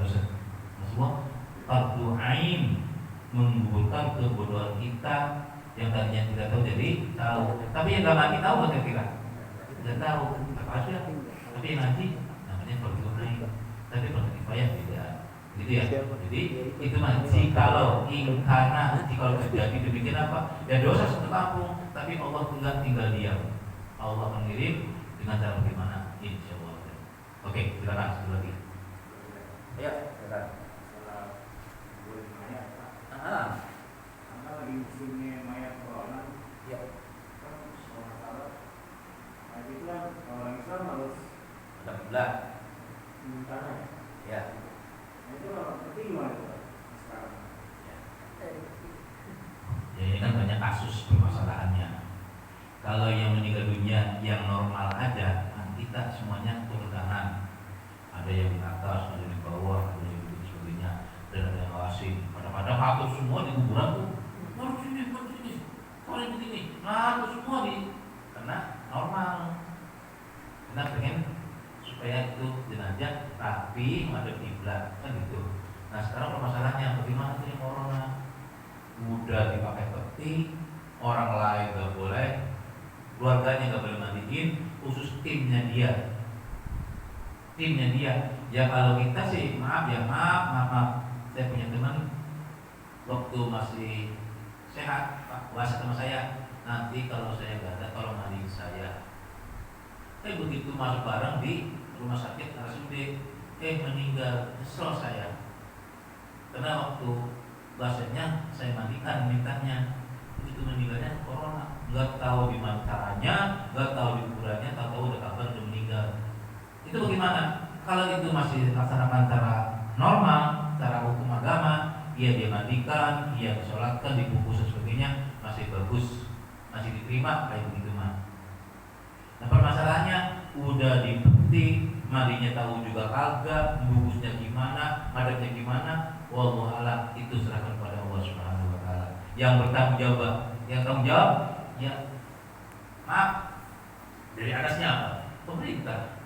semua fardu ain, menggugurkan kebodohan kita yang tadinya tidak tahu jadi tahu. Tapi yang nggak ngaji tahu nggak kira-kira? Tidak tahu apa aja. Tapi yang ngaji namanya fardu ain. Tapi fardu kifayah tidak. Gitu ya. Jadi itu ngaji kalau ingkana kalau terjadi demikian apa? Ya dosa satu kampung, tapi Allah tinggal diam. Allah mengirim dengan cara bagaimana? Insya Allah. Oke, silakan satu lagi. Ya, silakan. Masalah kulit mayat, Pak. Karena lagi musimnya mayat corona, Ya. kan kalau masalah, nah itu kan orang Islam harus Ada kiblat. minta Ya. Nah itu orang seperti gimana itu, Pak? Sekarang. Ya ini kan banyak kasus permasalahannya. Kalau yang meninggal dunia yang normal aja, nah kita semuanya turun tangan. Ada yang di atas, ada yang di bawah, ada yang di sebagainya, dan ada yang ngawasin. Pada ngatur semua di kuburan tuh. Harus sini, harus begini, ngatur semua di karena normal. Kita pengen supaya itu jenazah tapi ada kiblat kan gitu. Nah sekarang permasalahannya bagaimana tuh yang corona? Udah dipakai peti, orang lain nggak boleh, keluarganya nggak boleh mandiin, khusus timnya dia. Ya kalau kita sih maaf. Saya punya teman waktu masih sehat, Pak puasa sama saya. Nanti kalau saya nggak ada, tolong mandiin saya. Begitu masuk bareng di rumah sakit RSUD, meninggal, kesel saya. Karena waktu bahasanya saya mandikan mintanya, begitu meninggalnya corona, nggak tahu di mana caranya, nggak tahu di kuburannya, tahu udah kabar udah meninggal. Itu bagaimana? Kalau itu masih laksanakan cara normal, cara hukum agama, dia mandikan, dia disolatkan, dibungkus dan sebagainya, masih bagus, masih diterima kayak begitu mah. Nah permasalahannya udah dipeti, mandinya tahu juga kagak, bungkusnya gimana, madepnya gimana, wallahu a'lam, itu serahkan kepada Allah Subhanahu wa taala. Yang bertanggung jawab, ya maaf, dari atasnya apa? Pemerintah.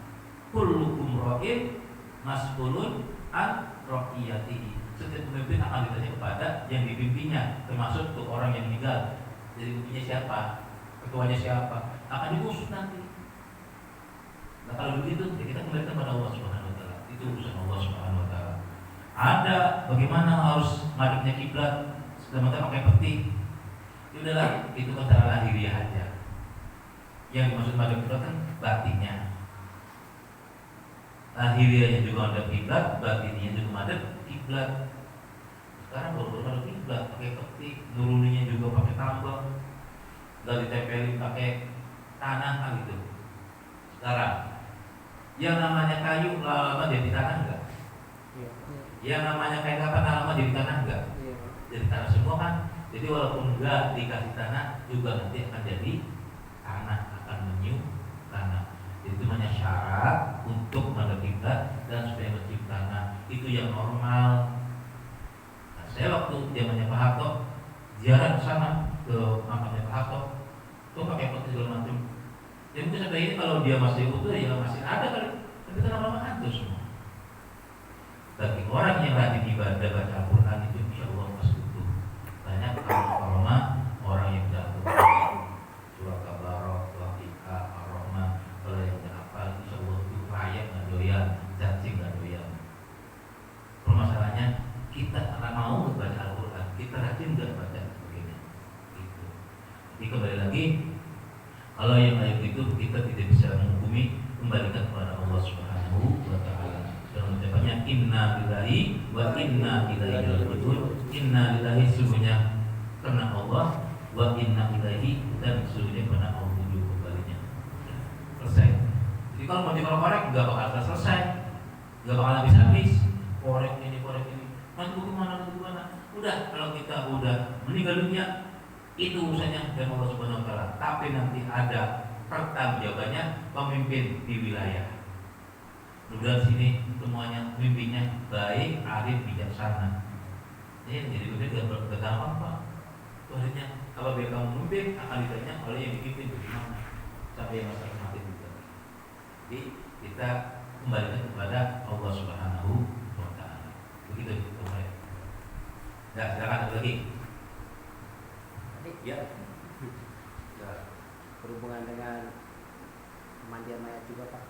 Kullukum ra'in mas'ulun an ra'iyatihi. Setiap pemimpin akan ditanya kepada yang dipimpinnya, termasuk untuk orang yang meninggal. Jadi pemimpinnya siapa? Ketuanya siapa? Akan diusut nanti. Nah kalau begitu, ya kita kembalikan kepada Allah Subhanahu wa taala. Itu urusan Allah Subhanahu wa taala. Ada bagaimana harus ngadepnya kiblat, sedangkan pakai peti. Ya udahlah, itu kan cara lahiriah aja. Yang dimaksud madhab kiblat kan batinnya. Lahiriahnya juga madhab kiblat, batinnya juga madhab kiblat. Sekarang baru madhab kiblat pakai peti, nuruninya juga pakai tambang, nggak ditempelin pakai tanah kan gitu. Sekarang yang namanya kayu lama-lama jadi tanah enggak? Yang namanya kayu kapan lama jadi tanah enggak? Jadi tanah semua kan. Jadi walaupun enggak dikasih tanah juga nanti akan jadi tanah, akan menyup tanah. Jadi itu hanya syarat untuk madhab kiblat dan supaya mencium tanah. Itu yang normal. Nah, saya waktu zamannya Pak Harto ziarah ke sana ke makamnya Pak Harto, tuh pakai peti segala macam. Ya mungkin sampai ini kalau dia masih utuh ya masih ada kali, tapi kan lama-lama hancur semua. Bagi orang yang rajin ibadah baca Al-Quran itu insya Allah masih utuh. Banyak kalau orang yang tidak Al-Quran, surah Kabarok, Al-Iqa, Ar-Rahman, kalau yang tidak hafal insya Allah itu layak nggak doyan, cacing nggak doyan. Permasalahannya kita akan mau baca Al-Quran, kita rajin nggak baca sebagainya. Gitu. Jadi kembali lagi. Kalau yang kayak gitu kita tidak bisa menghukumi, kembalikan kepada Allah Subhanahu wa taala. Dan ucapannya inna lillahi wa inna ilaihi raji'un. Inna lillahi sesungguhnya karena Allah, wa inna ilaihi dan sesungguhnya karena Allah menuju kembalinya. Selesai. Jadi kalau mau dikorek enggak bakal selesai. Enggak bakal habis-habis. Korek ini. Nanti bagaimana? Udah kalau kita udah meninggal dunia itu urusannya dengan Allah Subhanahu wa taala. Tapi nanti ada pertanggungjawabannya pemimpin di wilayah. Mudah-mudahan sini semuanya pemimpinnya baik, arif, bijaksana. Jadi gak apa-apa. Akhirnya kalau biar kamu memimpin akan ditanya oleh yang dipimpin bagaimana sampai yang masa mati juga. Jadi kita kembalikan kepada Allah Subhanahu wa Ta'ala. Begitu Pak. Ya, silakan ada lagi. Ya. Berhubungan dengan pemandian mayat juga Pak.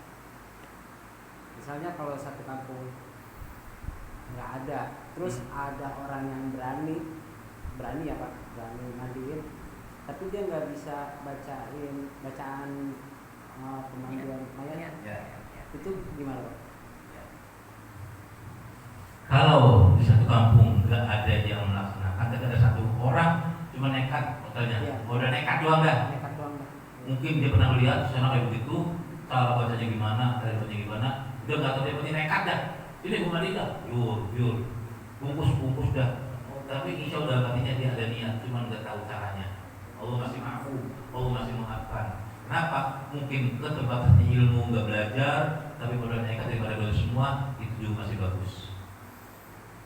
Misalnya kalau satu kampung nggak ada, terus ada orang yang berani ya Pak, berani mandiin, tapi dia nggak bisa bacaan pemandian mayat. Ya. Itu gimana Pak? Kalau di satu kampung nggak ada yang melaksanakan, tapi ada satu orang cuma nekat hotelnya, Iya. udah nekat doang dah. Nekat doang Pak. Mungkin dia pernah lihat sana kayak begitu, cara bacanya gimana, cara bacanya gimana, udah nggak tahu dia penting nekat dah. Ini bukan dia, yur, bungkus dah. Tapi insya Allah hatinya dia ada niat, cuma nggak tahu caranya. Allah masih maafu, Allah masih memaafkan. Kenapa? Mungkin keterbatasannya ilmu, nggak belajar, tapi modal nekat daripada dosa semua, itu juga masih bagus.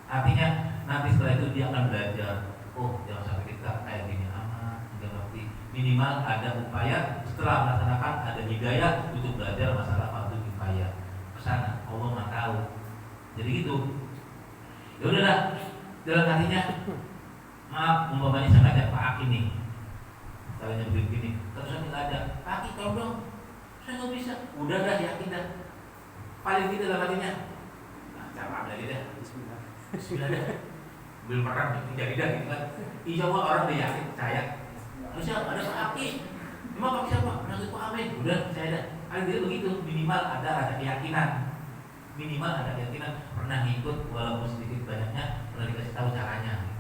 Artinya nanti setelah itu dia akan belajar. Oh, jangan sampai kita kayak gini amat, nggak ngerti. Minimal ada upaya setelah melaksanakan ada hidayah untuk belajar masalah fardu kifayah. Kesana, Allah nggak tahu. Jadi gitu. Ya udahlah. Dalam hatinya, maaf, umpamanya saya ngajak Pak Aki nih, caranya begini, terus saya nggak ada, Pak Aki tolong dong, saya nggak bisa, udah dah yakin dah, paling gitu dalam hatinya, nah cara lagi dah, Bismillah dah, belum pernah jadi dah gitu kan, insya Allah orang udah yakin percaya, harusnya ada Pak Aki, emang Pak siapa? Nanti Pak Amin, udah saya dah, paling gitu begitu, minimal ada keyakinan, pernah ngikut walaupun sedikit banyaknya. Dikasih tahu caranya.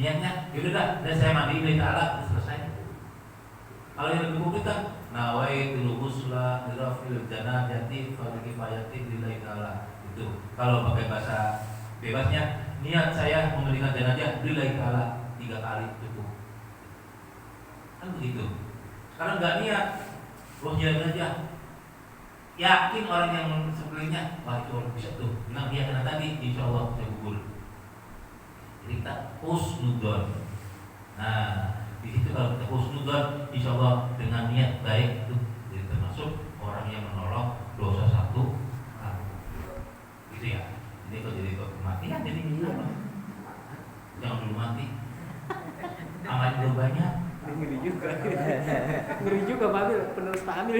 Niatnya, yaudah dan saya mandi dari Ta'ala, udah selesai. Kalau yang lebih komplit kan, nawaitul ghusla dirafil janazati fardhu kifayati lillahi ta'ala. Itu. Kalau pakai bahasa bebasnya, niat saya memberikan jenazah lillahi ta'ala 3 kali cukup. Kan begitu. Sekarang nggak niat, jalan aja. Yakin orang yang sekelilingnya, wah itu orang bisa tuh. Bilang dia kena tadi, insya Allah saya gugur. Jadi kita husnudzon. Nah, di situ kalau kita husnudzon, insya Allah dengan niat baik itu jadi termasuk orang yang menolong dosa satu kamu. Gitu ya. Jadi kalau jadi kematian jadi apa? Jangan dulu mati. Amal belum banyak. Ngeri juga Pak Amil, penerus Pak Amil.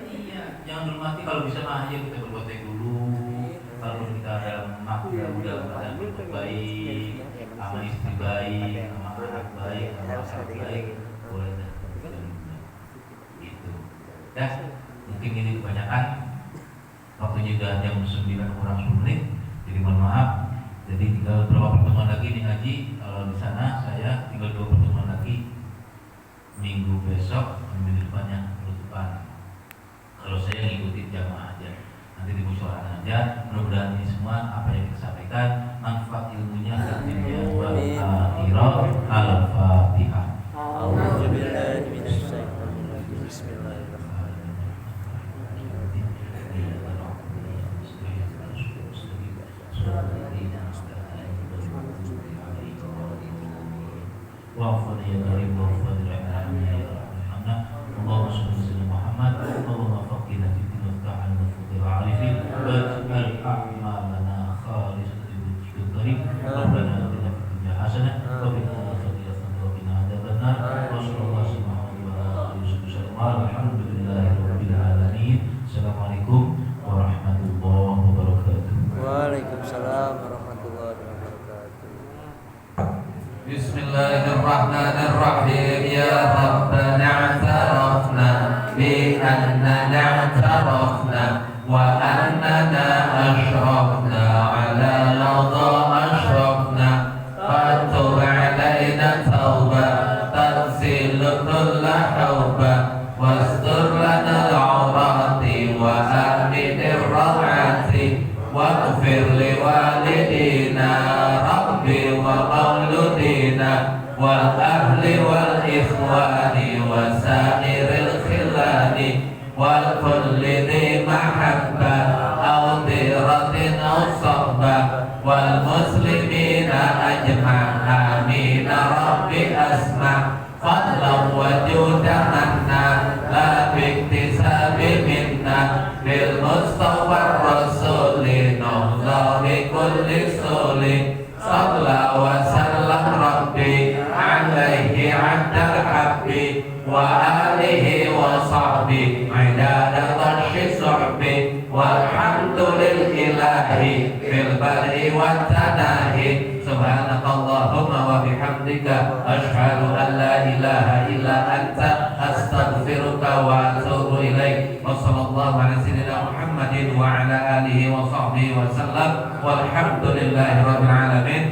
Iya, jangan dulu mati. Kalau bisa mah aja kita berbuat baik dulu. Kalau kita ada mudah-mudahan baik, sama istri baik, sama anak baik, sama anak baik, boleh dah. Gitu. Ya, mungkin ini kebanyakan. Waktunya sudah jam 9:10, jadi mohon maaf. Jadi tinggal beberapa pertemuan lagi nih ngaji. Kalau di sana saya tinggal 2 pertemuan lagi. Minggu besok, minggu depannya penutupan. Kalau saya ngikutin jamaah aja. Nanti dimusyawarahkan aja. Mudah-mudahan ini semua apa yang kita sampaikan manfaat ilmunya dan dunia wal akhirah. Al-Fatihah. A'udzubillahi minasyaitonir rajim. Bismillahirrahmanirrahim. Wa'afwan ya karim wa'afwan ya rahman ya rahman. Allahumma shalli ala Muhammad. Allahumma faqina fi din wa ta'ala fuqil arifin waj'al a'malana khalisatan liwajhikal karim. Rabbana atina fid dunya hasanah wa fil akhirati hasanah wa qina adzabannar. Wa sallallahu alaihi wasallam. Alhamdulillahi rabbil alamin. Assalamualaikum warahmatullahi wabarakatuh. Waalaikumsalam warahmatullahi wabarakatuh. Bismillahirrahmanirrahim. Ya Rabbana i'tarafna bi annana i'tarafna wa annana ashrafna ala ladha ashrafna fatub alaina tauba tansilu kulla hawba wastur lana al-awrati wa aminir rawati waghfir li walidina rabbi wa mauludina والأهل والإخوان وسائر الخلان والكل ذي محبة أو ديرة أو صحبة والمسلمين أجمع آمين ربي أسمع فضلا وجودا منا لا باكتساب منا بالمصطفى الرسول نهضة بكل سول صلى وسلم ربي عليه عبد الحب وآله وصحبه عداد طرش صحبه والحمد لله في البر والتناهي سبحانك اللهم وبحمدك أشهد أن لا إله إلا أنت أستغفرك وأتوب إليك وصلى الله على سيدنا محمد وعلى آله وصحبه وسلم والحمد لله رب العالمين